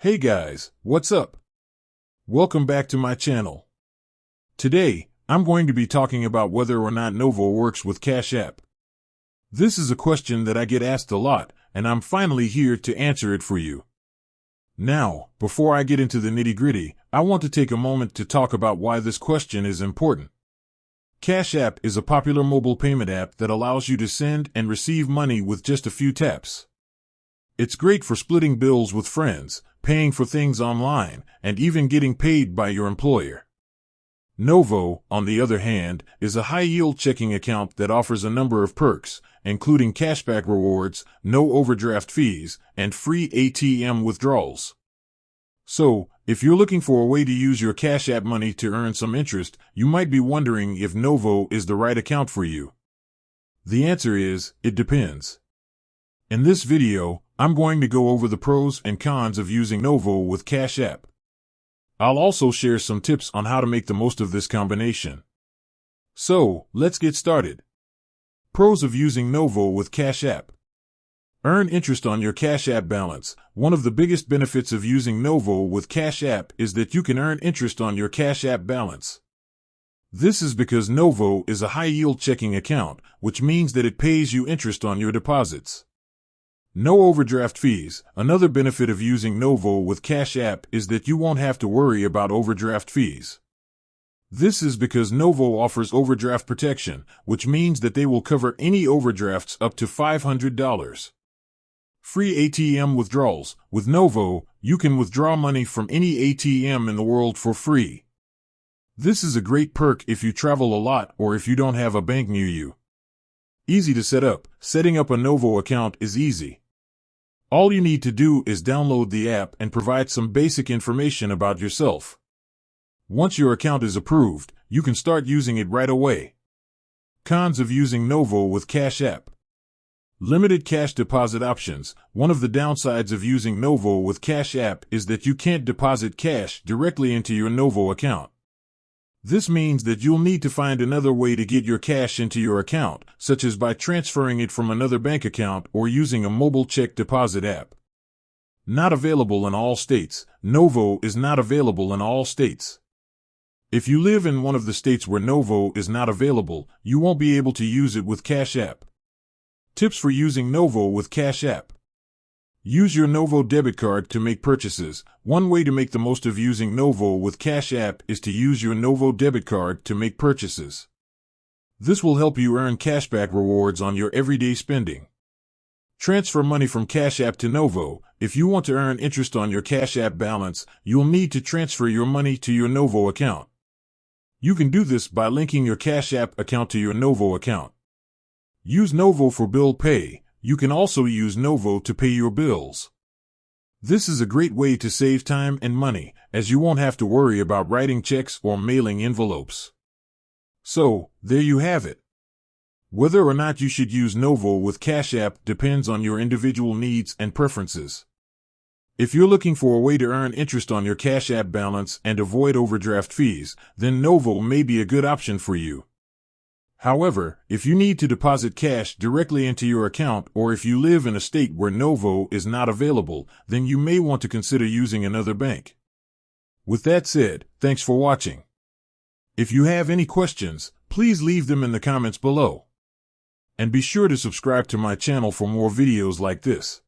Hey guys, what's up? Welcome back to my channel. Today, I'm going to be talking about whether or not Novo works with Cashapp. This is a question that I get asked a lot, and I'm finally here to answer it for you. Now, before I get into the nitty-gritty, I want to take a moment to talk about why this question is important. Cashapp is a popular mobile payment app that allows you to send and receive money with just a few taps. It's great for splitting bills with friends, paying for things online, and even getting paid by your employer. Novo, on the other hand, is a high-yield checking account that offers a number of perks, including cashback rewards, no overdraft fees, and free ATM withdrawals. So, if you're looking for a way to use your Cashapp money to earn some interest, you might be wondering if Novo is the right account for you. The answer is, it depends. In this video, I'm going to go over the pros and cons of using Novo with Cashapp. I'll also share some tips on how to make the most of this combination. So, let's get started. Pros of using Novo with Cashapp. Earn interest on your Cashapp balance. One of the biggest benefits of using Novo with Cashapp is that you can earn interest on your Cashapp balance. This is because Novo is a high-yield checking account, which means that it pays you interest on your deposits. No overdraft fees. Another benefit of using Novo with Cashapp is that you won't have to worry about overdraft fees. This is because Novo offers overdraft protection, which means that they will cover any overdrafts up to $500. Free ATM withdrawals. With Novo, you can withdraw money from any ATM in the world for free. This is a great perk if you travel a lot or if you don't have a bank near you. Easy to set up. Setting up a Novo account is easy. All you need to do is download the app and provide some basic information about yourself. Once your account is approved, you can start using it right away. Cons of using Novo with Cashapp. Limited cash deposit options. One of the downsides of using Novo with Cashapp is that you can't deposit cash directly into your Novo account. This means that you'll need to find another way to get your cash into your account, such as by transferring it from another bank account or using a mobile check deposit app. Not available in all states. Novo is not available in all states. If you live in one of the states where Novo is not available, you won't be able to use it with Cashapp. Tips for using Novo with Cashapp. Use your Novo debit card to make purchases. One way to make the most of using Novo with Cashapp is to use your Novo debit card to make purchases. This will help you earn cashback rewards on your everyday spending. Transfer money from Cashapp to Novo. If you want to earn interest on your Cashapp balance, you'll need to transfer your money to your Novo account. You can do this by linking your Cashapp account to your Novo account. Use Novo for bill pay. You can also use Novo to pay your bills. This is a great way to save time and money, as you won't have to worry about writing checks or mailing envelopes. So, there you have it. Whether or not you should use Novo with Cashapp depends on your individual needs and preferences. If you're looking for a way to earn interest on your Cashapp balance and avoid overdraft fees, then Novo may be a good option for you. However, if you need to deposit cash directly into your account or if you live in a state where Novo is not available, then you may want to consider using another bank. With that said, thanks for watching. If you have any questions, please leave them in the comments below. And be sure to subscribe to my channel for more videos like this.